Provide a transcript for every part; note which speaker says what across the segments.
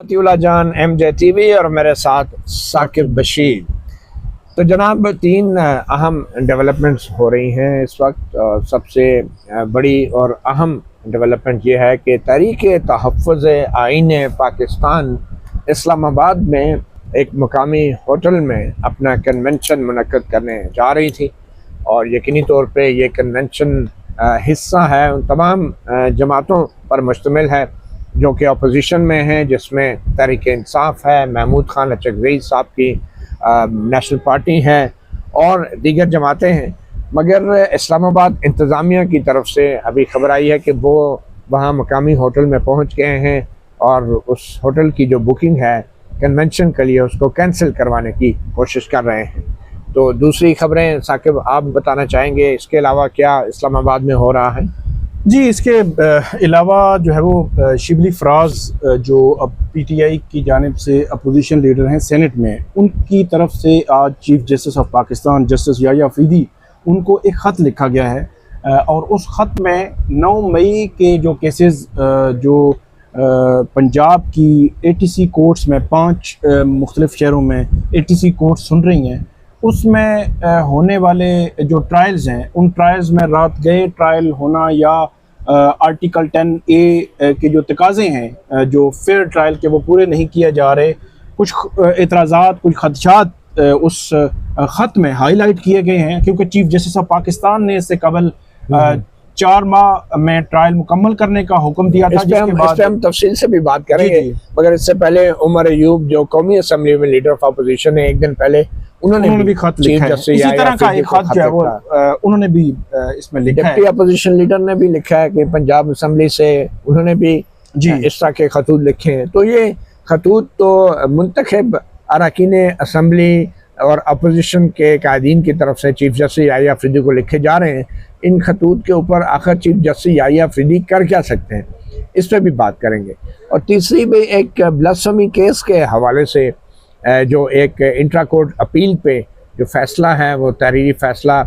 Speaker 1: अतीउल्लाह जान MJ TV और मेरे साथ साकिब बशीर। तो जनाब, तीन अहम डेवलपमेंट्स हो रही हैं इस वक्त। सबसे बड़ी और अहम डेवलपमेंट ये है कि तहरीक तहफ़्फ़ुज़ आईन पाकिस्तान इस्लामाबाद में एक मुकामी होटल में अपना कन्वेंशन मुनक्किद करने जा रही थी, और यकीनी तौर पे ये कन्वेंशन हिस्सा है उन तमाम जमातों पर मुश्तमिल है जो कि अपोजिशन में हैं, जिसमें तहरीक इंसाफ है, महमूद खान लचकज़ई साहब की नेशनल पार्टी है और दीगर जमातें हैं। मगर इस्लामाबाद इंतज़ामिया की तरफ से अभी खबर आई है कि वो वहाँ मकामी होटल में पहुँच गए हैं और उस होटल की जो बुकिंग है कन्वेंशन के लिए उसको कैंसिल करवाने की कोशिश कर रहे हैं। तो दूसरी खबरें साकिब आप बताना चाहेंगे, इसके अलावा क्या इस्लामाबाद में हो रहा है?
Speaker 2: जी, इसके अलावा जो है वो शिबली फराज जो अब PTI की जानिब से अपोजिशन लीडर हैं सेनेट में, उनकी तरफ से आज chief justice of Pakistan justice Yahya Afridi उनको एक ख़त लिखा गया है और उस ख़त में 9 मई के जो केसेस जो पंजाब की ATC कोर्ट्स में 5 मुख्तलिफ शहरों में ATC कोर्ट्स सुन रही हैं, उसमें होने वाले जो ट्रायल्स हैं उन ट्रायल्स में रात गए ट्रायल होना या आर्टिकल 10A के जो तकाज़े हैं जो फेयर ट्रायल के वो पूरे नहीं किए जा रहे, कुछ एतराज़ात, कुछ खदशात उस ख़त में हाईलाइट किए गए हैं, क्योंकि चीफ जस्टिस ऑफ पाकिस्तान ने इससे कबल 4 माह में ट्रायल मुकम्मल करने का हुक्म दिया था।
Speaker 1: जिसके बाद हम तफसील से भी बात करेंगे, मगर इससे पहले उमर अयूब जो कौमी असम्बली में लीडर ऑफ अपोजिशन है, एक दिन पहले उन्होंने भी खत लिखा है। इसी तरह का एक खत जो है वो उन्होंने भी इसमें लिखा है। डिप्टी अपोजिशन लीडर ने भी लिखा है कि पंजाब असम्बली से उन्होंने भी इस तरह के खतूत लिखे हैं। तो ये खतूत तो मुंतखब अरकान असम्बली और अपोजिशन के कायदीन की तरफ से चीफ जस्टिस याह्या अफरीदी को लिखे जा रहे हैं। इन खतूत के ऊपर आखिर चीफ जस्टिस याह्या अफरीदी कर क्या सकते हैं, इस पर भी बात करेंगे। और तीसरी भी एक ब्लास्फेमी केस के हवाले से जो एक इंट्रा कोर्ट अपील पे जो फैसला है वो तहरीरी फैसला,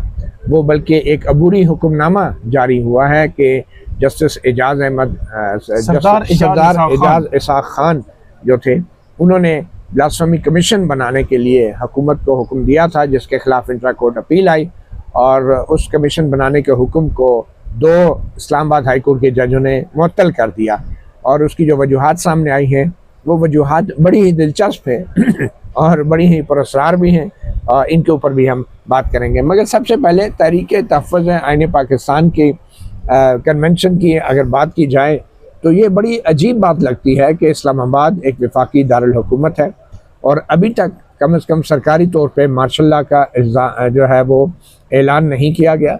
Speaker 1: वो बल्कि एक अबूरी हुक्मनामा जारी हुआ है कि जस्टिस एजाज अहमद सरदार एजाज इसाक खान जो थे, उन्होंने ब्लास्फेमी कमीशन बनाने के लिए हुकूमत को हुक्म दिया था, जिसके खिलाफ इंट्रा कोर्ट अपील आई और उस कमीशन बनाने के हुक्म को 2 इस्लामाबाद हाई कोर्ट के जजों ने मुअत्तल कर दिया। और उसकी जो वजूहात सामने आई हैं वो वजूहात बड़ी ही दिलचस्प है और बड़ी ही पुरअसरार भी हैं, और इनके ऊपर भी हम बात करेंगे। मगर सबसे पहले तहरीक तहफ़्फ़ुज़ आईन पाकिस्तान की कन्वेंशन की अगर बात की जाए तो ये बड़ी अजीब बात लगती है कि इस्लामाबाद एक वफाकी दारुल हुकूमत है और अभी तक कम से कम सरकारी तौर पे मार्शल लॉ का जो है वो ऐलान नहीं किया गया,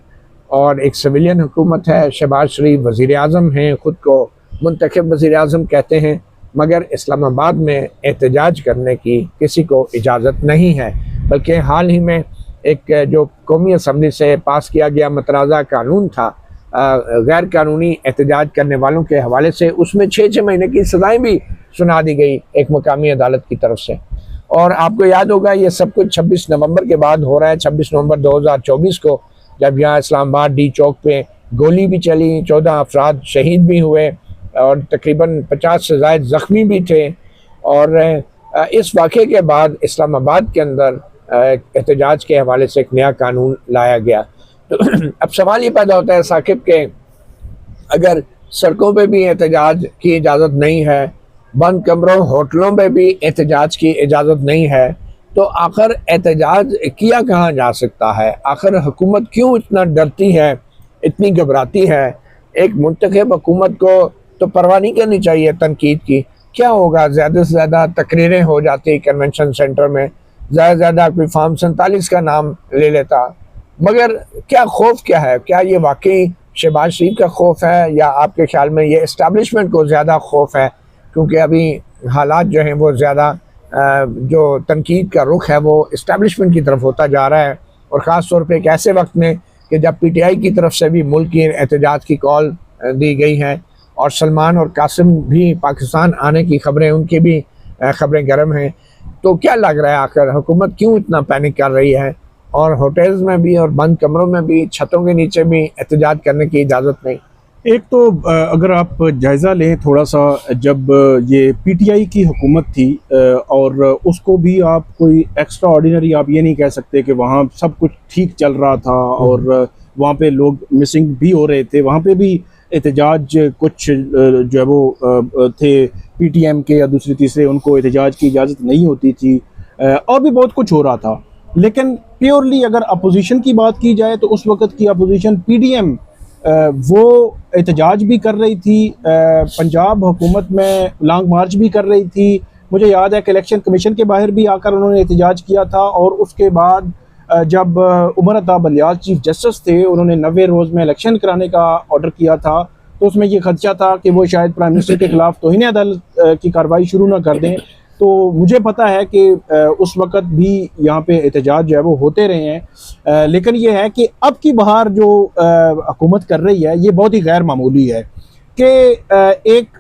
Speaker 1: और एक सिविलियन हुकूमत है। शहबाज शरीफ वज़ीर आज़म हैं, ख़ुद को मुंतखब वज़ीर आज़म कहते हैं, मगर इस्लामाबाद में एहतजाज करने की किसी को इजाज़त नहीं है। बल्कि हाल ही में एक जो कौमी असम्बली से पास किया गया मतनाज़ा कानून था गैर कानूनी एहतजाज करने वालों के हवाले से, उसमें 6 महीने की सज़ाएँ भी सुना दी गई एक मकामी अदालत की तरफ से। और आपको याद होगा ये सब कुछ 26 नवंबर के बाद हो रहा है। 26 नवंबर 2024 को जब यहाँ इस्लामाबाद डी चौक पे गोली भी चली, 14 अफराद शहीद भी हुए और तकरीबन 50 से ज़ायद ज़ख्मी भी थे। और इस वाक़े के बाद इस्लामाबाद के अंदर एहतजाज के हवाले से एक नया कानून लाया गया। तो अब सवाल ये पैदा होता है साकिब के, अगर सड़कों पे भी एहतजाज की इजाज़त नहीं है, बंद कमरों होटलों पे भी एहतजाज की इजाज़त नहीं है, तो आखिर एहतजाज किया कहाँ जा सकता है? आखिर हुकूमत क्यों इतना डरती है, इतनी घबराती है? एक मुंतखब हुकूमत को तो परवाह नहीं करनी चाहिए तनकीद की। क्या होगा, ज़्यादा से ज़्यादा तकरीरें हो जाती कन्वेंशन सेंटर में, ज़्यादा से ज़्यादा कोई फार्म 47 का नाम ले लेता, मगर क्या खौफ क्या है? क्या ये वाकई शहबाज शरीफ का खौफ है या आपके ख्याल में ये इस्टेब्लिशमेंट को ज़्यादा खौफ है? क्योंकि अभी हालात जो हैं वो ज़्यादा जो तनकीद का रुख है वो इस्टेब्लिशमेंट की तरफ होता जा रहा है, और ख़ास तौर पे एक ऐसे वक्त में कि जब PTI की तरफ से भी मुल्क की एहतजाज की कॉल दी गई है और सलमान और कासिम भी पाकिस्तान आने की खबरें, उनकी भी खबरें गर्म हैं। तो क्या लग रहा है आखिर हुकूमत क्यों इतना पैनिक कर रही है, और होटल्स में भी और बंद कमरों में भी, छतों के नीचे भी एहतजाज करने की इजाज़त नहीं?
Speaker 2: एक तो अगर आप जायज़ा लें थोड़ा सा, जब ये पीटीआई की हुकूमत थी और उसको भी आप कोई एक्स्ट्रा ऑर्डिनरी आप ये नहीं कह सकते कि वहाँ सब कुछ ठीक चल रहा था और वहाँ पे लोग मिसिंग भी हो रहे थे, वहाँ पे भी एहतजाज कुछ जो है वो थे पीटीएम के या दूसरे तीसरे, उनको एहतजाज की इजाज़त नहीं होती थी और भी बहुत कुछ हो रहा था। लेकिन प्योरली अगर अपोजिशन की बात की जाए तो उस वक़्त की अपोजिशन पीडीएम वो एहतजाज भी कर रही थी, पंजाब हुकूमत में लॉन्ग मार्च भी कर रही थी। मुझे याद है कि इलेक्शन कमीशन के बाहर भी आकर उन्होंने एहतजाज किया था और उसके बाद जब उमर अता बंदियाल चीफ जस्टिस थे, उन्होंने 90 रोज़ में इलेक्शन कराने का ऑर्डर किया था, तो उसमें ये खदशा था कि वो शायद प्राइम मिनिस्टर के ख़िलाफ़ तौहीन अदालत की कार्रवाई शुरू ना कर दें। तो मुझे पता है कि उस वक़्त भी यहाँ पे एहतजाज जो है वो होते रहे हैं, लेकिन ये है कि अब की बहार जो हुकूमत कर रही है ये बहुत ही गैर मामूली है कि एक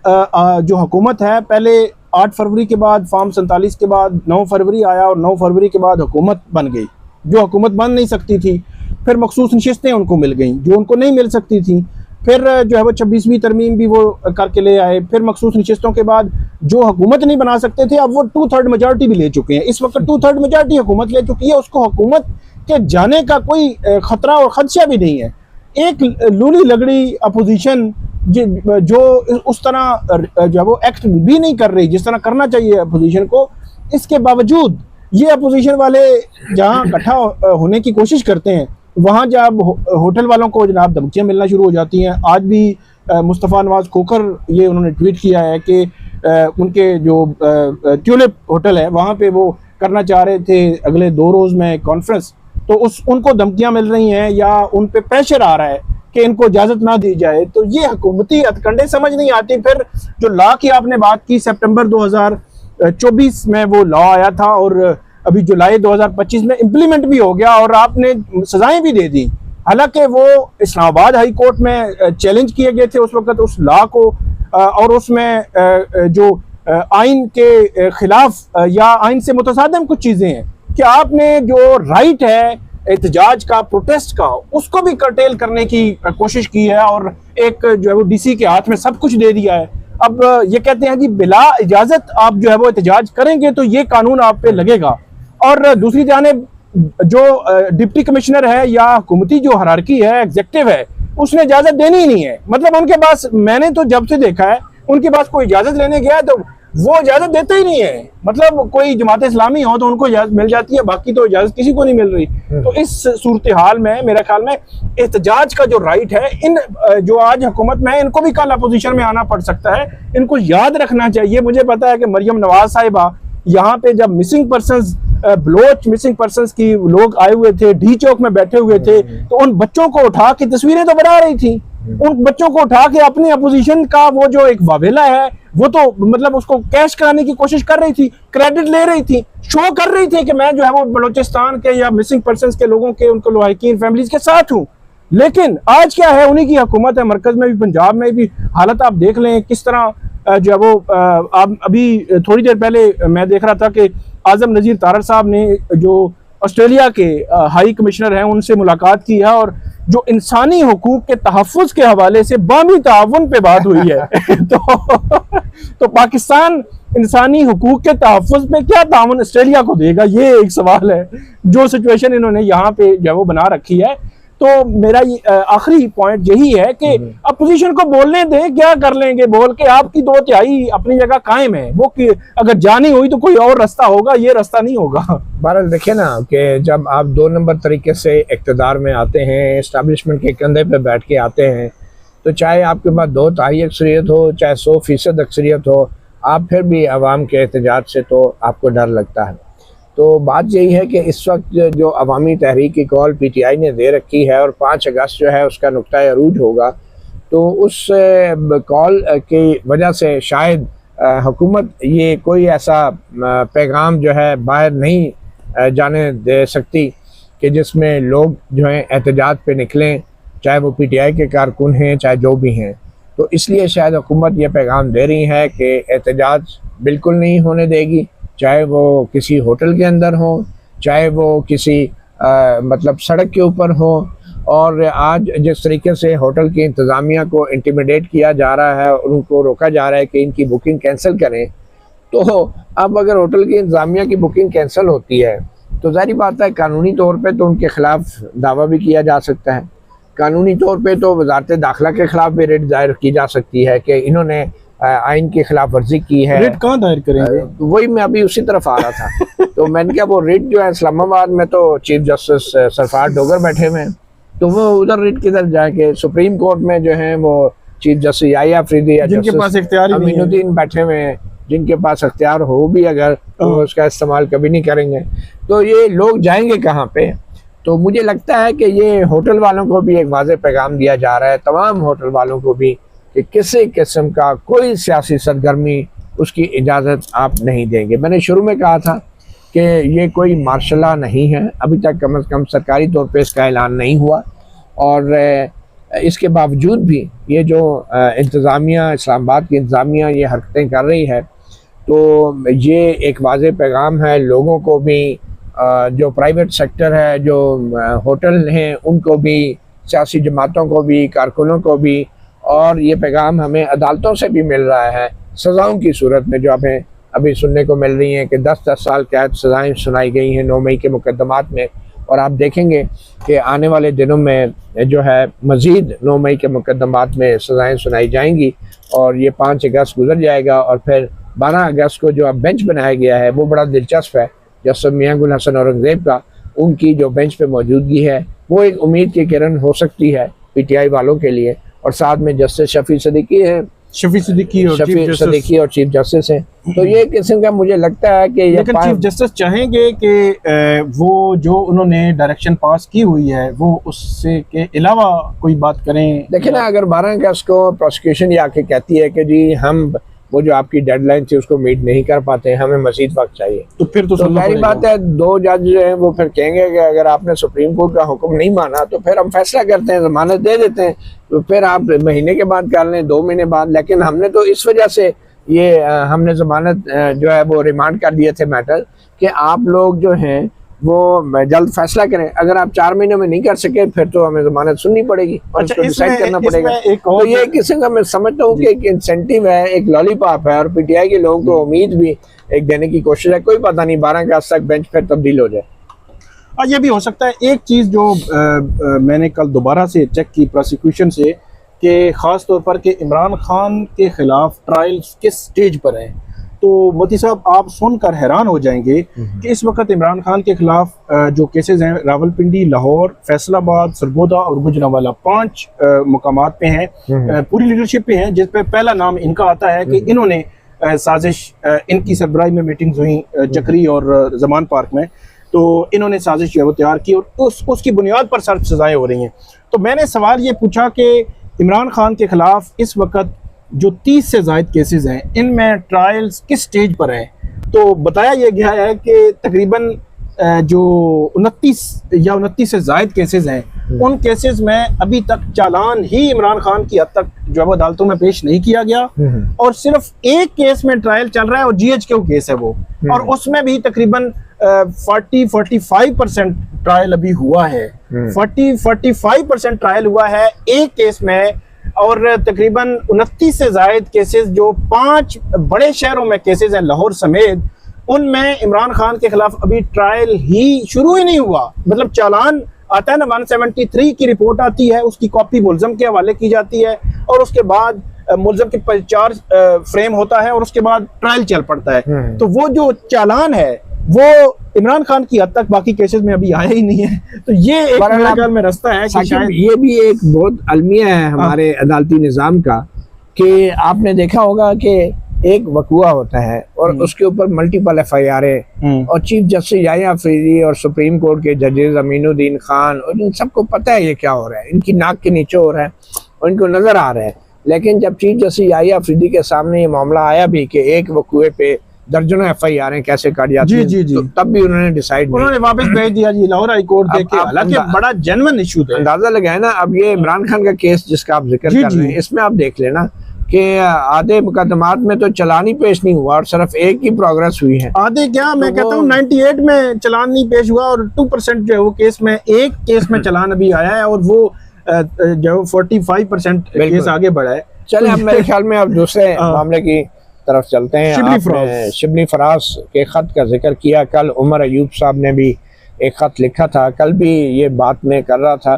Speaker 2: जो हुकूमत है, पहले 8 फरवरी के बाद फॉर्म 47 के बाद 9 फरवरी आया और 9 फरवरी के बाद हुकूमत बन गई जो हुकूमत बन नहीं सकती थी। फिर मखसूस नशिस्तें उनको मिल गई जो उनको नहीं मिल सकती थी। फिर जो है वो 26वीं तरमीम भी वो करके ले आए। फिर मखसूस नशिस्तों के बाद जो हुकूमत नहीं बना सकते थे, अब वो 2/3 मेजॉरिटी भी ले चुके हैं। इस वक्त 2/3 मेजॉरिटी हुकूमत ले चुकी है, उसको हुकूमत के जाने का कोई ख़तरा और ख़दशा भी नहीं है। एक लूली लगड़ी अपोजिशन जो उस तरह जो है वो एक्ट भी नहीं कर रही जिस तरह करना चाहिए अपोजिशन को, इसके बावजूद ये अपोजिशन वाले जहाँ इकट्ठा होने की कोशिश करते हैं, वहाँ जब होटल वालों को जनाब धमकियाँ मिलना शुरू हो जाती हैं। आज भी मुस्तफ़ा नवाज़ खोकर ये उन्होंने ट्वीट किया है कि उनके जो ट्यूलिप होटल है वहाँ पे वो करना चाह रहे थे अगले 2 रोज़ में कॉन्फ्रेंस, तो उनको धमकियाँ मिल रही हैं या उन पे प्रेशर आ रहा है कि इनको इजाज़त ना दी जाए। तो ये हुकूमती हथकंडे समझ नहीं आती। फिर जो लॉ की आपने बात की, सितंबर 2024 में वो लॉ आया था और अभी जुलाई 2025 में इम्प्लीमेंट भी हो गया और आपने सजाएं भी दे दी। हालांकि वो इस्लामाबाद हाई कोर्ट में चैलेंज किए गए थे उस वक्त उस लॉ को, और उसमें जो आइन के खिलाफ या आइन से मुतसादिम कुछ चीज़ें हैं कि आपने जो राइट है एहतजाज का, प्रोटेस्ट का, उसको भी कर्टेल करने की कोशिश की है और एक जो है वो डीसी के हाथ में सब कुछ दे दिया है। अब ये कहते हैं कि बिला इजाज़त आप जो है वो एहतजाज करेंगे तो ये कानून आप पे लगेगा। और दूसरी जानिब जो डिप्टी कमिश्नर है या हुकूमती जो हरारकी है, एग्जेक्टिव है, उसने इजाज़त देनी ही नहीं है। मतलब उनके पास, मैंने तो जब से देखा है उनके पास कोई इजाज़त लेने गया है तो वो इजाज़त देते ही नहीं है। मतलब कोई जमात इस्लामी हो तो उनको इजाज़त मिल जाती है, बाकी तो इजाज़त किसी को नहीं मिल रही। तो इस सूरत हाल में मेरे ख्याल में एहतजाज का जो राइट है, इन जो आज हुकूमत में है इनको भी कल अपोजिशन में आना पड़ सकता है। इनको याद रखना चाहिए। मुझे पता है कि मरियम नवाज साहिबा यहाँ पे जब missing persons Baloch missing persons की लोग आए हुए थे, डी चौक में बैठे हुए थे, तो उन बच्चों को उठा के तस्वीरें तो बना रही थी, उन बच्चों को उठा के अपनी अपोजिशन का वो जो एक वावेला है वो तो मतलब उसको कैश कराने की कोशिश कर रही थी, क्रेडिट ले रही थी, शो कर रही थी कि मैं जो है वो बलोचिस्तान के या मिसिंग पर्सनस के लोगों के, उनको लवाहिकीन फैमिलीज के साथ हूँ। लेकिन आज क्या है, उन्हीं की हुकूमत है, मरकज में भी पंजाब में भी हालत आप देख लें किस तरह जो है वो। अभी थोड़ी देर पहले मैं देख रहा था कि आजम नज़ीर तारड़ साहब ने जो ऑस्ट्रेलिया के हाई कमिश्नर हैं उनसे मुलाकात की है और जो इंसानी हुकूक के तहफ़्फ़ुज़ के हवाले से बामी ताउन पे बात हुई है। तो पाकिस्तान इंसानी हुकूक के तहफ़्फ़ुज़ पे क्या ताउन ऑस्ट्रेलिया को देगा, ये एक सवाल है। जो सिचुएशन इन्होंने यहाँ पे जो वो बना रखी है। तो मेरा आखिरी पॉइंट यही है कि अपोजिशन को बोलने दें, क्या कर लेंगे बोल के, आपकी 2/3 अपनी जगह कायम है। वो अगर जानी हुई तो कोई और रास्ता होगा, ये रास्ता नहीं होगा।
Speaker 1: बहरहाल देखिए ना कि जब आप 2 नंबर तरीके से इक़्तिदार में आते हैं, इस्टेब्लिशमेंट के कंधे पे बैठ के आते हैं, तो चाहे आपके पास 2/3 अक्सरियत हो, चाहे 100% अक्सरियत हो, आप फिर भी अवाम के एहतजाज से तो आपको डर लगता है। तो बात यही है कि इस वक्त जो अवामी तहरीक की कॉल पीटीआई ने दे रखी है और 5 अगस्त जो है उसका नुक्ता अरूज होगा, तो उस कॉल की वजह से शायद हुकूमत ये कोई ऐसा पैगाम जो है बाहर नहीं जाने दे सकती कि जिसमें लोग जो हैं एहतजाज पे निकलें, चाहे वो पीटीआई के कारकुन हैं चाहे जो भी हैं। तो इसलिए शायद हुकूमत ये पैगाम दे रही है कि एहतजाज बिल्कुल नहीं होने देगी, चाहे वो किसी होटल के अंदर हो, चाहे वो किसी मतलब सड़क के ऊपर हो, और आज जिस तरीके से होटल की इंतज़ामिया को इंटिमिडेट किया जा रहा है और उनको रोका जा रहा है कि इनकी बुकिंग कैंसिल करें, तो अब अगर होटल की इंतज़ामिया की बुकिंग कैंसिल होती है तो ज़ाहिर बात है कानूनी तौर पे तो उनके ख़िलाफ़ दावा भी किया जा सकता है। कानूनी तौर पे तो वज़ारत दाखिला के ख़िलाफ़ भी रिट दायर की जा सकती है कि इन्होंने आइन की खिलाफ वर्जी की है।
Speaker 2: रिट कहाँ दायर करेंगे?
Speaker 1: वही मैं अभी उसी तरफ आ रहा था। तो मैंने कहा वो रिट जो है इस्लामाबाद में तो चीफ जस्टिस सरफराज डोगर बैठे हुए हैं, तो वो उधर रिट किधर जाके सुप्रीम कोर्ट में जो है वो चीफ जस्टिस याहिया अफरीदी या
Speaker 2: जिनके पास इख्तियार
Speaker 1: अमीनुद्दीन बैठे हुए हैं, जिनके पास इख्तियार हो भी अगर तो उसका इस्तेमाल कभी नहीं करेंगे, तो ये लोग जाएंगे कहाँ पे? तो मुझे लगता है कि ये होटल वालों को भी एक वाज़ेह पैगाम दिया जा रहा है, तमाम होटल वालों को भी, कि किसी किस्म का कोई सियासी सरगर्मी उसकी इजाज़त आप नहीं देंगे। मैंने शुरू में कहा था कि ये कोई मार्शला नहीं है, अभी तक कम अज़ कम सरकारी तौर पे इसका ऐलान नहीं हुआ, और इसके बावजूद भी ये जो इंतज़ामिया, इस्लामाबाद की इंतज़ामिया ये हरकतें कर रही है, तो ये एक वाज़ेह पैगाम है लोगों को भी, जो प्राइवेट सेक्टर है, जो होटल हैं उनको भी, सियासी जमातों को भी, कारकुनों को भी, और ये पैगाम हमें अदालतों से भी मिल रहा है सज़ाओं की सूरत में, जो हमें अभी सुनने को मिल रही हैं कि 10-10 साल कैद सज़ाएँ सुनाई गई हैं 9 मई के मुकदमात में, और आप देखेंगे कि आने वाले दिनों में जो है मज़ीद 9 मई के मुकदमात में सज़ाएँ सुनाई जाएंगी, और ये 5 अगस्त गुजर जाएगा, और फिर 12 अगस्त को जो अब बेंच बनाया गया है वो बड़ा दिलचस्प है। जस्टिस मियां गुल हसन औरंगज़ेब का, उनकी जो बेंच पे मौजूदगी है वो एक उम्मीद की किरण हो सकती है पीटीआई वालों के लिए, और साथ में जस्टिस शफी सदीकी है, शफी सदीकी और चीफ जस्टिस हैं। तो ये किस्म का मुझे लगता है कि
Speaker 2: लेकिन चीफ जस्टिस चाहेंगे कि वो जो उन्होंने डायरेक्शन पास की हुई है वो उससे के अलावा कोई बात करें।
Speaker 1: देखिए ना, अगर 12 अगस्त को प्रोसिक्यूशन ये आके कहती है कि जी हम वो जो आपकी डेडलाइन थी उसको मीट नहीं कर पाते, हमें मजीद वक्त चाहिए,
Speaker 2: तो फिर तो
Speaker 1: सारी बात है 2 जज जो है वो फिर कहेंगे कि अगर आपने सुप्रीम कोर्ट का हुक्म नहीं माना तो फिर हम फैसला करते हैं, जमानत दे देते हैं, तो फिर आप महीने के बाद कर लें, 2 महीने बाद। लेकिन हमने तो इस वजह से ये हमने जमानत जो है वो रिमांड कर दिए थे मैटर, कि आप लोग जो हैं वो जल्द फैसला करें। अगर आप 4 महीनों में नहीं कर सके फिर तो हमें जमानत सुननी पड़ेगी और उसको डिसाइड करना पड़ेगा। तो ये किसी का मैं समझता हूँ कि एक इंसेंटिव है, एक लॉलीपॉप है, और पीटीआई के लोगों को उम्मीद भी एक देने की कोशिश है। कोई पता नहीं 12 अगस्त तक बेंच फिर तब्दील हो जाए।
Speaker 2: ये भी हो सकता है। एक चीज़ जो मैंने कल दोबारा से चेक की प्रोसिक्यूशन से, कि ख़ास तौर पर कि इमरान खान के ख़िलाफ़ ट्रायल्स किस स्टेज पर हैं, तो मोती साहब आप सुनकर हैरान हो जाएंगे कि इस वक्त इमरान खान के खिलाफ जो केसेस हैं रावलपिंडी, लाहौर, फैसलाबाद, सरगोदा और गुजरांवाला 5 मुकामात पे हैं, पूरी लीडरशिप पे हैं, जिस पे पहला नाम इनका आता है कि इन्होंने साजिश, इनकी सरबराही में मीटिंग्स हुई चक्री और जमान पार्क में, तो इन्होंने साजिश जो है वो तैयार की और उसकी बुनियाद पर सख्त सजाएं हो रही हैं। तो मैंने सवाल ये पूछा कि इमरान खान के खिलाफ इस वक्त जो 30 से ज़ायद केसेस हैं, इनमें ट्रायल्स किस स्टेज पर हैं? तो बताया यह गया है कि तकरीबन जो 29 से ज़ायद केसेस हैं, उन केसेस में अभी तक चालान ही इमरान खान की हद तक जो है अदालतों में पेश नहीं किया गया, और सिर्फ एक केस में ट्रायल चल रहा है और GHQ केस है वो, और उसमें भी तकरीबन 40-45% ट्रायल अभी हुआ है। 40-45% ट्रायल हुआ है एक केस में, और तकरीबन 29 से ज़ायद केसेस जो 5 बड़े शहरों में केसेस हैं लाहौर समेत, उनमें इमरान खान के खिलाफ अभी ट्रायल ही शुरू ही नहीं हुआ। मतलब चालान आता है ना, 173 की रिपोर्ट आती है, उसकी कॉपी मुल्ज़म के हवाले की जाती है, और उसके बाद मुल्ज़म के पर चार्ज फ्रेम होता है और उसके बाद ट्रायल चल पड़ता है। तो वो जो चालान है वो इमरान खान की हद तक बाकी केसेस में अभी आया ही नहीं है। तो ये एक मेरे ख्याल में रास्ता है कि शायद
Speaker 1: ये भी एक बहुत अलमिया है हमारे अदालती निज़ाम का, कि आपने देखा होगा कि एक वकूआ होता है और उसके ऊपर मल्टीपल FIR और चीफ जस्टिस याहिया अफरीदी और सुप्रीम कोर्ट के जजेस अमीनुद्दीन खान, और इन सबको पता है ये क्या हो रहा है, इनकी नाक के नीचे हो रहा है और इनको नजर आ रहा है। लेकिन जब चीफ जस्टिस याहिया अफरीदी के सामने ये मामला आया भी कि एक वकूए पे दर्जनों FIR कैसे काट जाती हैं, तो तब भी उन्होंने डिसाइड,
Speaker 2: उन्होंने वापस भेज दिया जी लाहौर हाई कोर्ट देके। हालांकि बड़ा जेन्युइन इशू था,
Speaker 1: अंदाजा लगाए ना। अब ये इमरान खान का केस जिसका आप जिक्र कर रहे हैं, इसमें आप देख लेना कि आधे मुकदमात में तो चालान ही पेश नहीं हुआ और सिर्फ एक ही प्रोग्रेस हुई है।
Speaker 2: आधे क्या, मैं कहता हूँ 98 में चालान नहीं पेश हुआ और 2% जो है वो केस में, एक केस में चालान अभी आया है और वो जो 45% केस आगे बढ़ा है।
Speaker 1: चले अब मेरे ख्याल में अब दूसरे मामले की तरफ चलते हैं। शिबली फराज के खत का जिक्र किया, कल उमर अयूब साहब ने भी एक खत लिखा था, कल भी ये बात मैं कर रहा था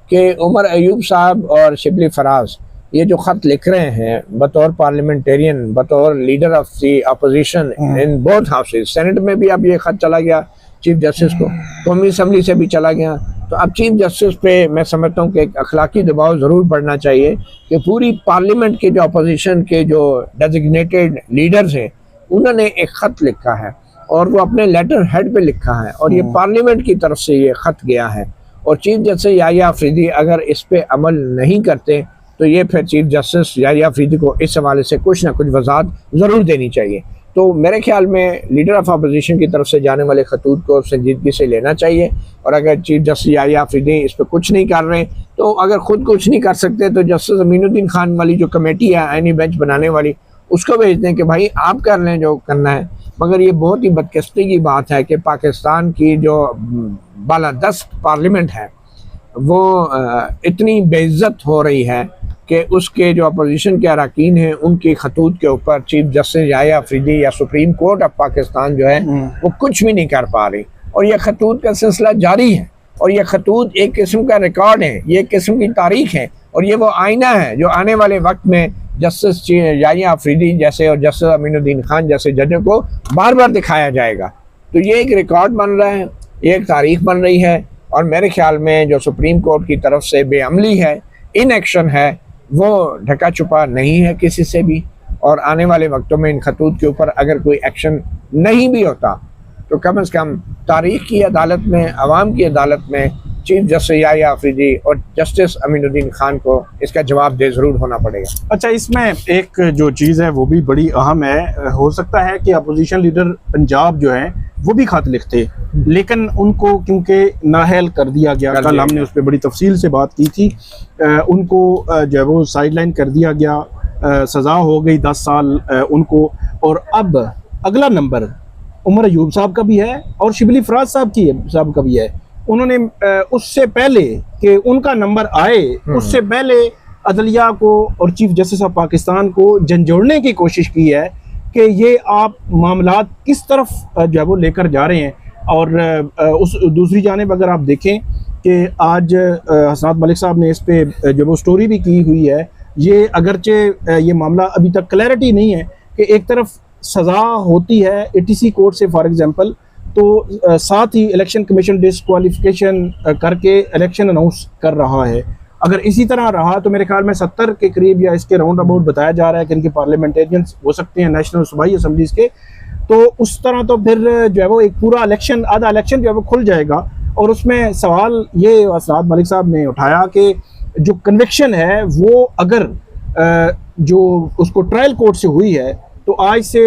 Speaker 1: कि उमर अयूब साहब और शिबली फराज ये जो खत लिख रहे हैं बतौर पार्लियामेंटेरियन, बतौर leader of the opposition in both houses, senate में भी अब ये खत चला गया चीफ जस्टिस को, कौमी असम्बली से भी चला गया, तो अब चीफ जस्टिस पे मैं समझता हूँ कि एक अखलाकी दबाव ज़रूर पड़ना चाहिए कि पूरी पार्लियामेंट के जो अपोजिशन के जो डेजिग्नेटेड लीडर्स हैं उन्होंने एक ख़त लिखा है और वो अपने लेटर हेड पे लिखा है और ये पार्लियामेंट की तरफ से ये ख़त गया है और चीफ जस्टिस याहिया अफरीदी अगर इस पे अमल नहीं करते तो ये फिर चीफ जस्टिस याहिया अफरीदी को इस हवाले से कुछ ना कुछ वजाहत ज़रूर देनी चाहिए। तो मेरे ख्याल में लीडर ऑफ अपोजिशन की तरफ से जाने वाले खतूत को संजीदगी से लेना चाहिए और अगर चीफ जस्टिस याहिया अफरीदी इस पर कुछ नहीं कर रहे तो अगर खुद कुछ नहीं कर सकते तो जस्टिस अमीनुद्दीन खान वाली जो कमेटी है आईनी बेंच बनाने वाली उसको भेज दें कि भाई आप कर लें जो करना है। मगर ये बहुत ही बदकिस्मती की बात है कि पाकिस्तान की जो बालादस्त पार्लियामेंट है वो इतनी बेइज्जत हो रही है कि उसके जो अपोजिशन के अरकान हैं उनकी खतूत के ऊपर चीफ जस्टिस याहिया अफरीदी या सुप्रीम कोर्ट ऑफ पाकिस्तान जो है वो कुछ भी नहीं कर पा रही और यह खतूत का सिलसिला जारी है और यह खतूत एक किस्म का रिकॉर्ड है, ये एक किस्म की तारीख है और ये वो आईना है जो आने वाले वक्त में जस्टिस याहिया अफरीदी जैसे और जस्टिस अमीनुद्दीन खान जैसे जजों को बार बार दिखाया जाएगा। तो ये एक रिकॉर्ड बन रहा है, ये एक तारीख बन रही है और मेरे ख्याल में जो सुप्रीम कोर्ट की तरफ से बेअमली है, इनएक्शन है, वो ढका छुपा नहीं है किसी से भी और आने वाले वक्तों में इन खतूत के ऊपर अगर कोई एक्शन नहीं भी होता तो कम से कम तारीख की अदालत में, अवाम की अदालत में चीफ जस्टिस याहिया अफरीदी और जस्टिस अमीनुद्दीन खान को इसका जवाब दे ज़रूर होना पड़ेगा।
Speaker 2: अच्छा, इसमें एक जो चीज़ है वो भी बड़ी अहम है, हो सकता है कि अपोजिशन लीडर पंजाब जो है वो भी खत लिखते लेकिन उनको क्योंकि नाअहल कर दिया गया, कल हमने उस पर बड़ी तफसील से बात की थी, उनको जो है वो साइडलाइन कर दिया गया, सज़ा हो गई 10 साल उनको और अब अगला नंबर उमर अयूब साहब का भी है और शिबली फराज साहब का भी है। उन्होंने उससे पहले कि उनका नंबर आए उससे पहले अदलिया को और चीफ जस्टिस ऑफ पाकिस्तान को झंझोड़ने की कोशिश की है कि ये आप मामलात किस तरफ जो है वो लेकर जा रहे हैं। और उस दूसरी जानिब अगर आप देखें कि आज हसनात मलिक साहब ने इस पे जो वो स्टोरी भी की हुई है, ये अगरचे ये मामला अभी तक क्लैरिटी नहीं है कि एक तरफ सज़ा होती है एटीसी कोर्ट से फॉर एग्जांपल तो साथ ही इलेक्शन कमीशन डिस्क्वालिफिकेशन करके इलेक्शन अनाउंस कर रहा है। अगर इसी तरह रहा तो मेरे ख्याल में 70 के करीब या इसके राउंड अबाउट बताया जा रहा है कि इनके पार्लियामेंटेरियंस हो सकते हैं नेशनल सूबाई असम्बलीज के, तो उस तरह तो फिर जो है वो एक पूरा इलेक्शन, आधा इलेक्शन जो है वो खुल जाएगा। और उसमें सवाल ये हसनात मलिक साहब ने उठाया कि जो कन्विक्शन है वो अगर जो उसको ट्रायल कोर्ट से हुई है तो आज से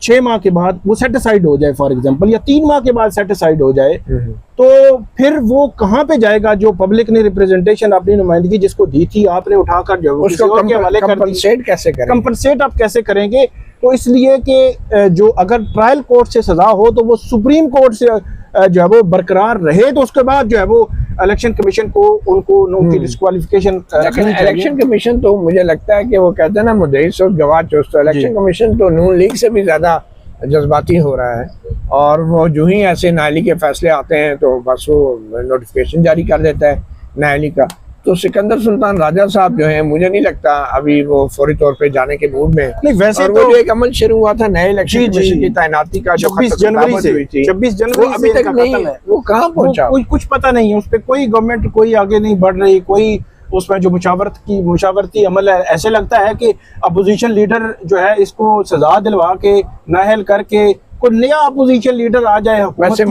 Speaker 2: 6 माह के बाद वो सेटिसाइड हो जाए फॉर एग्जांपल, या 3 माह के बाद सेटिसाइड हो जाए, तो फिर वो कहाँ पे जाएगा? जो पब्लिक ने रिप्रेजेंटेशन अपनी नुमाइंदगी जिसको दी थी आपने उठाकर जो उसको कंपनसेट आप कैसे करेंगे? तो इसलिए कि जो अगर ट्रायल कोर्ट से सजा हो तो वो सुप्रीम कोर्ट से जो है वो बरकरार रहे, तो उसके बाद जो है वो इलेक्शन कमीशन को उनकी डिस्क्वालिफिकेशन।
Speaker 1: इलेक्शन कमीशन तो मुझे लगता है कि वो कहते हैं ना मुद्दई सो गवाह चुस्त, तो इलेक्शन कमीशन तो नून लीग से भी ज्यादा जज्बाती हो रहा है और वो जो ही ऐसे नाअहली के फैसले आते हैं तो बस वो नोटिफिकेशन जारी कर देता है नाअहली का। तो सिकंदर सुल्तान राजा साहब जो है मुझे नहीं लगता अभी वो फौरी तौर पे जाने के मूड में
Speaker 2: नहीं। वैसे
Speaker 1: तो वो एक अमल शुरू हुआ था नए इलेक्शन कमीशन की तैनाती का
Speaker 2: 26 जनवरी से
Speaker 1: अभी तक नहीं, वो कहाँ पहुंचा
Speaker 2: कुछ पता नहीं है उस पर, कोई गवर्नमेंट कोई आगे नहीं बढ़ रही, कोई उसमें जो मुशावरती अमल है। ऐसे लगता है कि अपोजिशन लीडर जो है इसको सजा दिलवा के नाअहल करके कोई नया अपोजिशन लीडर आ जाए।
Speaker 1: वैसे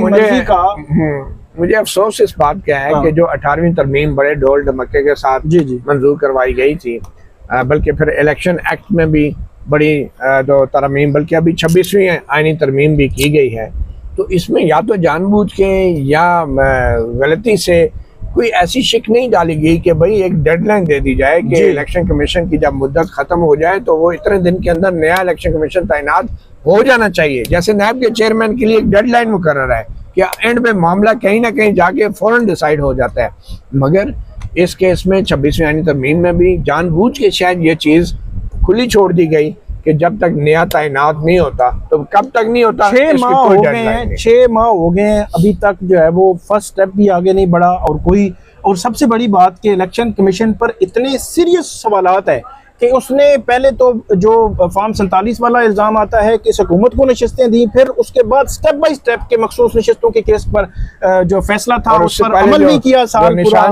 Speaker 1: मुझे अफसोस इस बात का है कि जो 18वीं तरमीम बड़े ढोल ढमक्के के साथ मंजूर करवाई गई थी, बल्कि फिर इलेक्शन एक्ट में भी बड़ी जो तरमीम, बल्कि अभी 26वीं आईनी तरमीम भी की गई है, तो इसमें या तो जानबूझ के या गलती से कोई ऐसी शिक नहीं डाली गई कि भाई एक डेडलाइन दे दी जाए कि इलेक्शन कमीशन की जब मुद्दत खत्म हो जाए तो वो इतने दिन के अंदर नया इलेक्शन कमीशन तैनात हो जाना चाहिए। जैसे नैब के चेयरमैन के लिए एक डेडलाइन मुकर्रर है कि एंड में मामला कहीं ना कहीं जाके फौरन डिसाइड हो जाता है। मगर इस केस में 26वीं आईनी तरमीम में भी जानबूझ के शायद ये चीज़ खुली छोड़ दी गई कि जब तक नया तैनात नहीं होता तो कब तक नहीं होता।
Speaker 2: 6 माह हो गए हैं, 6 माह हो गए हैं, अभी तक जो है वो फर्स्ट स्टेप भी आगे नहीं बढ़ा। और सबसे बड़ी बात कि इलेक्शन कमीशन पर इतने सीरियस सवालात है कि उसने पहले तो जो फॉर्म 47 वाला इल्ज़ाम आता है कि इस हुकूमत को नशिस्तें दी, फिर उसके बाद स्टेप बाय स्टेप के मखसूस नशिस्तों के केस पर जो फैसला था उस पर अमल नहीं किया, साल पूरा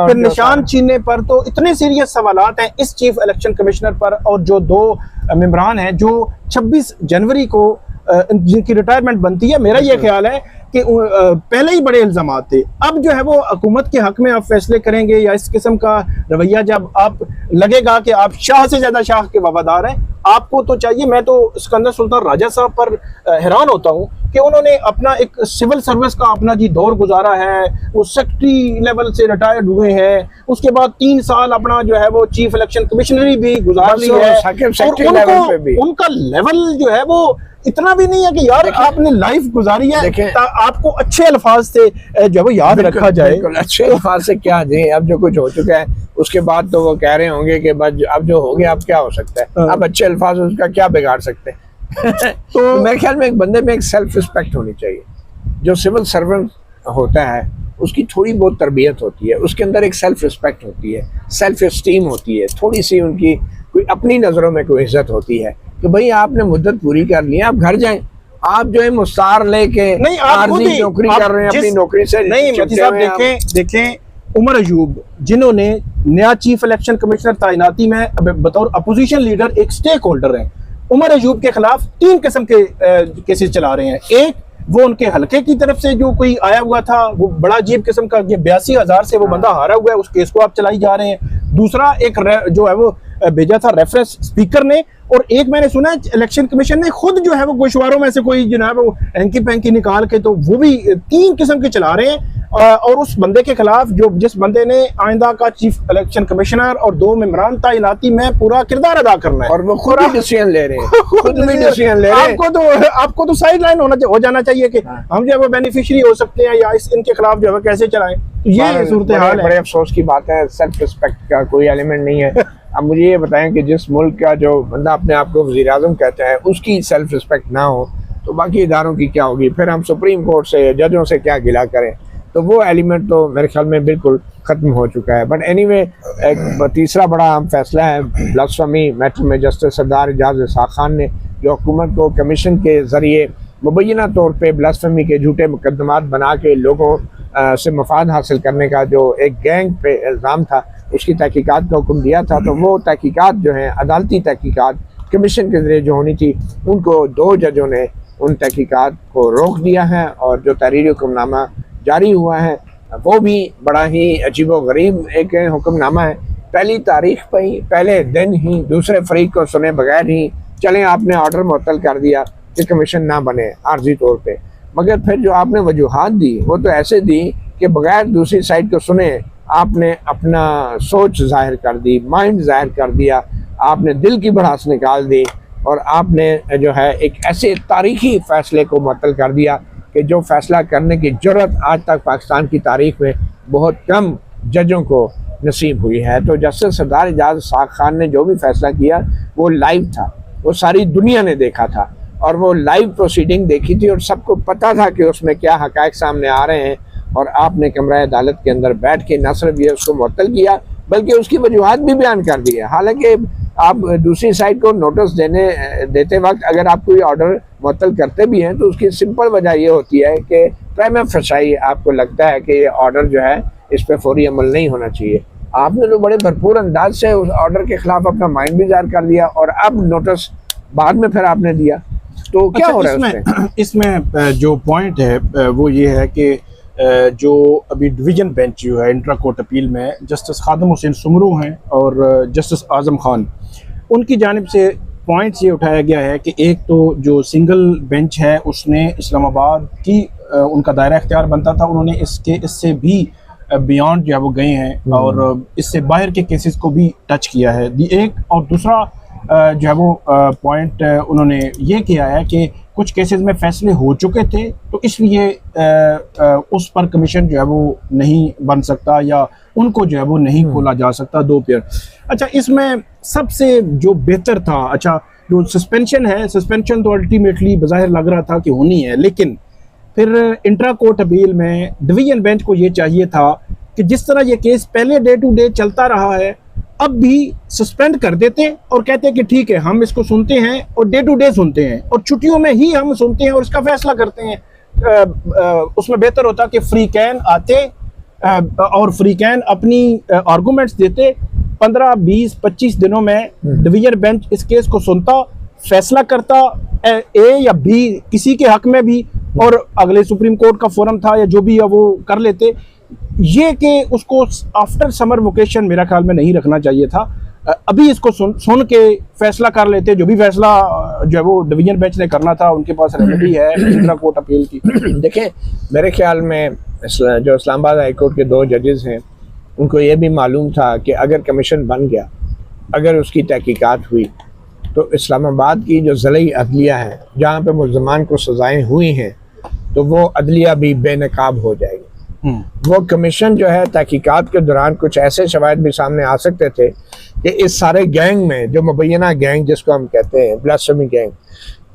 Speaker 2: फिर निशान छीनने पर। तो इतने सीरियस सवालात हैं इस चीफ इलेक्शन कमिश्नर पर। और जो 2 मेंबरान हैं जो 26 जनवरी को जिनकी रिटायरमेंट बनती है, मेरा ये ख्याल है कि पहले ही बड़े इल्जाम थे। अब जो है वो हुकूमत के हक में आप फैसले करेंगे या इस किस्म का रवैया जब आप लगेगा कि आप शाह से ज्यादा शाह के वफादार हैं, आपको तो चाहिए। मैं तो सिकंदर सुल्तान राजा साहब पर हैरान होता हूँ कि उन्होंने अपना एक सिविल सर्विस का अपना जी दौर गुजारा है, वो सेक्रेटरी लेवल से रिटायर्ड हुए हैं, उसके बाद 3 साल अपना जो है वो चीफ इलेक्शन कमिश्नरी भी गुजार ली है, और उनका लेवल जो है वो इतना भी नहीं है कि यार आपने लाइफ गुजारी है, आपको अच्छे अल्फाज से जो वो याद रखा जाए।
Speaker 1: अच्छे अल्फाज से क्या दें, अब जो कुछ हो चुका है उसके बाद तो वो कह रहे होंगे कि बस अब जो हो गया अब क्या हो सकता है, अब अच्छे अल्फाज उसका क्या बिगाड़ सकते हैं। तो मेरे ख्याल में एक बंदे में एक सेल्फ रिस्पेक्ट होनी चाहिए। जो सिविल सर्वेंट होता है उसकी थोड़ी बहुत तरबियत होती है, उसके अंदर एक सेल्फ रिस्पेक्ट होती है, सेल्फ एस्टीम होती है, थोड़ी सी उनकी कोई अपनी नज़रों में कोई इज्जत होती है कि भाई आपने मुद्दत पूरी कर ली है, आप घर जाएं। आप जो है मुस्तार लेके
Speaker 2: नहीं, आप
Speaker 1: नौकरी कर रहे हैं, अपनी नौकरी से
Speaker 2: नहीं। देखें उमर अयूब जिन्होंने नया चीफ इलेक्शन कमिश्नर तैनाती में बतौर अपोजिशन लीडर एक स्टेक होल्डर हैं, उमर अयूब के खिलाफ 3 किस्म के केसेस चला रहे हैं। एक, वो उनके हलके की तरफ से जो कोई आया हुआ था, वो बड़ा अजीब किस्म का 82,000 से वो बंदा हारा हुआ है, उस केस को आप चलाई जा रहे हैं। दूसरा एक जो है वो भेजा था रेफरेंस स्पीकर ने, और एक मैंने सुना है इलेक्शन कमीशन ने खुद जो है वो गोशवारों में से कोई जो है वो हैंकी पैंकी निकाल के, तो वो भी 3 किस्म के चला रहे हैं। और उस बंदे के खिलाफ जिस बंदे ने आइंदा का चीफ इलेक्शन कमिश्नर और 2 मेंबरान तैनाती में पूरा किरदार अदा करना है,
Speaker 1: और वो खुद डिसीजन ले रहे हैं, खुद भी डिसीजन ले रहे हैं।
Speaker 2: आपको तो साइड लाइन हो जाना चाहिए कि हम जो है वो बेनिफिशियरी हो सकते हैं या इनके खिलाफ जो है कैसे चलाएं। ये सूरत हाल है।
Speaker 1: बड़े अफसोस की बात है, सेल्फ रिस्पेक्ट का कोई एलिमेंट नहीं है। अब मुझे ये बताएं कि जिस मुल्क का जो बंदा अपने आप को वज़ीर आज़म कहता है उसकी सेल्फ रिस्पेक्ट ना हो तो बाकी इदारों की क्या होगी। फिर हम सुप्रीम कोर्ट से, जजों से क्या गिला करें। तो वो एलिमेंट तो मेरे ख्याल में बिल्कुल ख़त्म हो चुका है। बट एनीवे, एक तीसरा बड़ा अहम फैसला है ब्लास्फेमी मैटर में जस्टिस सरदार एजाज इसाक खान ने, जो हुकूमत को कमीशन के ज़रिए मुबैना तौर पर ब्लास्फेमी के झूठे मुकदमात बना के लोगों से मफाद हासिल करने का जो एक गैंग पे इल्ज़ाम था, उसकी तहकीकात का हुक्म दिया था। तो वो तहकीकात जो हैं, अदालती तहकीकात कमीशन के ज़रिए जो होनी थी, उनको 2 जजों ने उन तहकीकात को रोक दिया है, और जो तहरीरी हुक्मनामा जारी हुआ है वो भी बड़ा ही अजीबो गरीब एक हुक्मनामा है। पहली तारीख पर ही, पहले दिन ही दूसरे फरीक को सुने बगैर ही चलें आपने ऑर्डर मुअत्तल कर दिया कि कमीशन ना बने आर्जी तौर पे। मगर फिर जो आपने वजूहात दी वो तो ऐसे दी कि बगैर दूसरी साइड को सुने आपने अपना सोच जाहिर कर दी, माइंड जाहिर कर दिया, आपने दिल की भड़ास निकाल दी, और आपने जो है एक ऐसे तारीखी फ़ैसले को मुअत्तल कर दिया कि जो फ़ैसला करने की जुर्रत आज तक पाकिस्तान की तारीख में बहुत कम जजों को नसीब हुई है। तो जस्टिस सरदार एजाज इसाक खान ने जो भी फ़ैसला किया वो लाइव था, वो सारी दुनिया ने देखा था, और वो लाइव प्रोसीडिंग देखी थी, और सबको पता था कि उसमें क्या हक़ाइक़ सामने आ रहे हैं। और आपने कमरा अदालत के अंदर बैठ के न सिर्फ ये उसको मुअत्तल किया बल्कि उसकी वजूहात भी बयान कर दी है। हालांकि आप दूसरी साइड को नोटिस देते वक्त अगर आप कोई ऑर्डर मुअत्तल करते भी हैं तो उसकी सिंपल वजह ये होती है कि प्राइमा फेसाई आपको लगता है कि ये ऑर्डर जो है इस पर फौरी अमल नहीं होना चाहिए। आपने तो बड़े भरपूर अंदाज से उस ऑर्डर के खिलाफ अपना माइंड भी जाहिर कर दिया, और अब नोटिस बाद में फिर आपने दिया, तो क्या हो रहा है
Speaker 2: इसमें जो पॉइंट है वो ये है कि जो अभी डिवीज़न बेंच जो है इंट्रा कोर्ट अपील में जस्टिस खादम हुसैन सुमरू हैं और जस्टिस आज़म खान, उनकी जानिब से पॉइंट्स ये उठाया गया है कि एक तो जो सिंगल बेंच है उसने इस्लामाबाद की उनका दायरा इख्तियार बनता था, उन्होंने इससे भी बियॉन्ड जो है वो गए हैं और इससे बाहर के केसेस को भी टच किया है। एक और दूसरा जो है वो पॉइंट उन्होंने ये किया है कि कुछ केसेस में फैसले हो चुके थे तो इसलिए उस पर कमीशन जो है वो नहीं बन सकता या उनको जो है वो नहीं खोला जा सकता 2 पेयर। अच्छा, इसमें सबसे जो बेहतर था, अच्छा जो सस्पेंशन है, सस्पेंशन तो अल्टीमेटली बज़ाहिर लग रहा था कि होनी है, लेकिन फिर इंट्रा कोर्ट अपील में डिवीजन बेंच को ये चाहिए था कि जिस तरह ये केस पहले डे टू डे चलता रहा है अब भी सस्पेंड कर देते और कहते कि ठीक है हम इसको सुनते हैं और डे टू डे सुनते हैं और छुट्टियों में ही हम सुनते हैं और इसका फैसला करते हैं। उसमें बेहतर होता कि फ्री कैन आते और फ्री कैन अपनी आर्गूमेंट्स देते, 15, 20, 25 दिनों में डिवीजन बेंच इस केस को सुनता, फैसला करता ए या बी किसी के हक में भी, और अगले सुप्रीम कोर्ट का फोरम था या जो भी है वो कर लेते। ये कि उसको आफ्टर समर वेकेशन मेरा ख्याल में नहीं रखना चाहिए था, अभी इसको सुन के फैसला कर लेते। जो भी फैसला जो है वो डिवीजन बेंच ने करना था, उनके पास रेमेडी है इंट्रा कोर्ट अपील की।
Speaker 1: देखें, मेरे ख्याल में जो इस्लामाबाद हाई कोर्ट के 2 जजेस हैं उनको ये भी मालूम था कि अगर कमीशन बन गया, अगर उसकी तहकीकात हुई तो इस्लामाबाद की जो ज़िला अदलिया है जहाँ पे मुल्ज़मान को सज़ाएँ हुई हैं तो वो अदलिया भी बेनकाब हो जाएगी। वो कमीशन जो है तहकीकात के दौरान कुछ ऐसे शवाहिद भी सामने आ सकते थे कि इस सारे गैंग में जो मुबैना गैंग जिसको हम कहते हैं ब्लास्फेमी गैंग,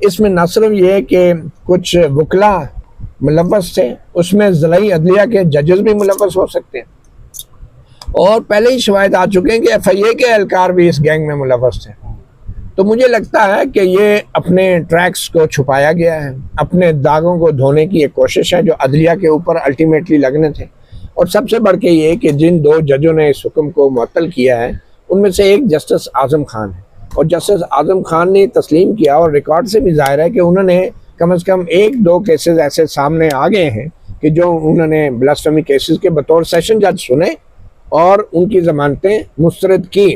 Speaker 1: इसमें न सिर्फ ये कि कुछ वकला मुलव्वस थे, उसमें ज़िला अदलिया के जजेस भी मुलव्वस हो सकते हैं और पहले ही शवाहिद आ चुके हैं कि FIA के एहलकार भी इस गैंग में मुलव्वस थे। तो मुझे लगता है कि ये अपने ट्रैक्स को छुपाया गया है, अपने दागों को धोने की एक कोशिश है जो अदलिया के ऊपर अल्टीमेटली लगने थे। और सबसे बढ़ के ये कि जिन 2 जजों ने इस हुक्म को मुअत्तल किया है उनमें से एक जस्टिस आज़म खान है और जस्टिस आज़म खान ने तस्लीम किया और रिकॉर्ड से भी ज़ाहिर है कि उन्होंने कम से कम 1-2 केसेस ऐसे सामने आ गए हैं कि जो उन्होंने ब्लास्फेमी केसेस के बतौर सेशन जज सुने और उनकी ज़मानतें मुस्तरद की।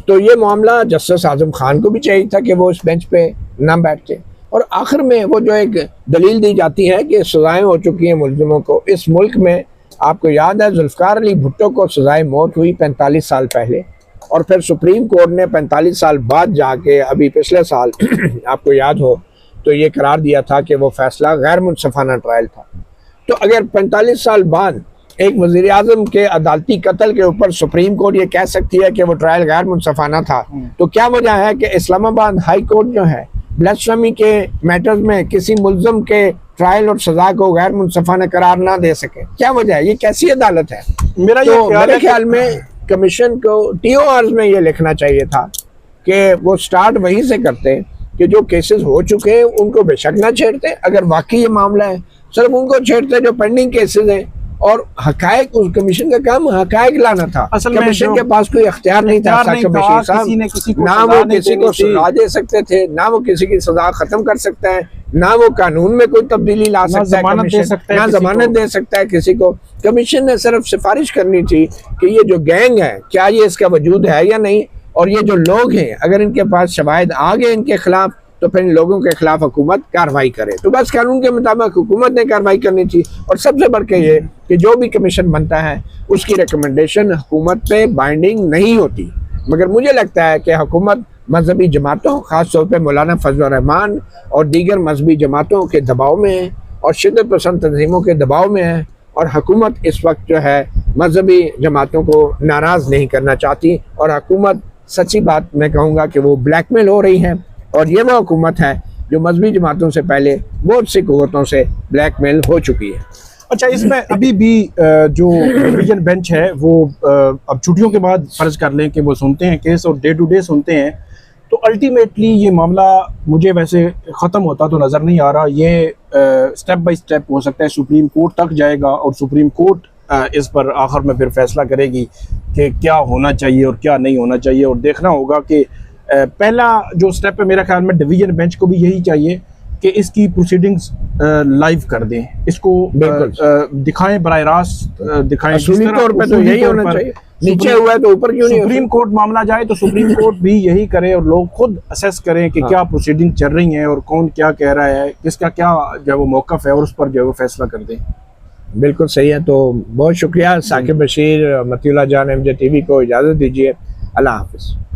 Speaker 1: तो ये मामला जस्टिस आज़म खान को भी चाहिए था कि वो इस बेंच पे ना बैठते। और आखिर में वो जो एक दलील दी जाती है कि सज़ाएँ हो चुकी हैं मुल्ज़िमों को इस मुल्क में, आपको याद है जुल्फ़िकार अली भुट्टो को सज़ाए मौत हुई 45 साल पहले और फिर सुप्रीम कोर्ट ने 45 साल बाद जाके अभी पिछले साल आपको याद हो तो ये करार दिया था कि वो फैसला गैर मुनसफ़ाना ट्रायल था। तो अगर 45 साल बाद एक वज़ीर आज़म के अदालती कत्ल के ऊपर सुप्रीम कोर्ट ये कह सकती है कि वो ट्रायल गैर मुनसफ़ाना था, तो क्या वजह है कि इस्लामाबाद हाई कोर्ट जो है ब्लास्फेमी के मैटर्स में किसी मुल्ज़िम के ट्रायल और सज़ा को गैर मुनसफ़ाना करार ना दे सके? क्या वजह है? ये कैसी अदालत है? मेरे ख्याल में कमीशन को TORs में ये लिखना चाहिए था कि वो स्टार्ट वहीं से करते कि जो केसेस हो चुके हैं उनको बेशक ना छेड़ते, अगर वाकई ये मामला है सिर्फ उनको छेड़ते जो पेंडिंग केसेस हैं, और हकायक उस कमीशन का काम हकायक लाना था। कमीशन के पास कोई अख्तियार नहीं था, कमीशन साहब ना वो किसी को सजा दे सकते थे, ना वो किसी की सजा खत्म कर सकता है, ना वो कानून में कोई तब्दीली ला सकता है, ना जमानत दे सकता है किसी को। कमीशन ने सिर्फ सिफारिश करनी थी कि ये जो गैंग है क्या ये इसका वजूद है या नहीं, और ये जो लोग हैं अगर इनके पास शवाहिद आ गए इनके खिलाफ तो फिर इन लोगों के खिलाफ हुकूमत कार्रवाई करे। तो बस कानून के मुताबिक हुकूमत ने कार्रवाई करनी थी। और सबसे बढ़ के ये कि जो भी कमीशन बनता है उसकी रिकमेंडेशन हुकूमत पे बाइंडिंग नहीं होती, मगर मुझे लगता है कि हुकूमत मजहबी जमातों ख़ास तौर पर मौलाना फजल रहमान और दीगर मजहबी जमातों के दबाव में है और शिद्दत पसंद तंजीमों के दबाव में है, और हुकूमत इस वक्त जो है मजहबी जमातों को नाराज़ नहीं करना चाहती, और हुकूमत सच्ची बात मैं कहूँगा कि वो ब्लैकमेल हो रही है, और ये वो हुकूमत है जो मजहबी जमातों से पहले बहुत सी कुव्वतों से ब्लैकमेल हो चुकी है।
Speaker 2: अच्छा, इसमें अभी भी जो डिवीजन बेंच है वो अब छुट्टियों के बाद फर्ज कर लें कि वो सुनते हैं केस और डे टू डे सुनते हैं, तो अल्टीमेटली ये मामला मुझे वैसे ख़त्म होता तो नज़र नहीं आ रहा। ये स्टेप बाय स्टेप हो सकता है सुप्रीम कोर्ट तक जाएगा और सुप्रीम कोर्ट इस पर आखिर में फिर फैसला करेगी कि क्या होना चाहिए और क्या नहीं होना चाहिए। और देखना होगा कि पहला जो स्टेप है मेरा ख्याल में डिवीजन बेंच को भी यही चाहिए कि इसकी प्रोसीडिंग्स लाइव कर दें, इसको दिखाएं, बराह रास्त दिखाएं।
Speaker 1: तौर पे तो यही होना चाहिए, नीचे हुआ है तो ऊपर क्यों नहीं?
Speaker 2: सुप्रीम कोर्ट मामला जाए तो सुप्रीम कोर्ट भी यही करे और लोग खुद असेस करें कि क्या प्रोसीडिंग चल रही हैं और कौन क्या कह रहा है, किसका क्या जो है वो मौक़िफ़ है, और उस पर जो है वो फैसला कर दें।
Speaker 1: बिल्कुल सही है। तो बहुत शुक्रिया साकिब बशीर, मतीउल्लाह जान MJ TV को इजाज़त दीजिए। अल्लाह हाफिज़।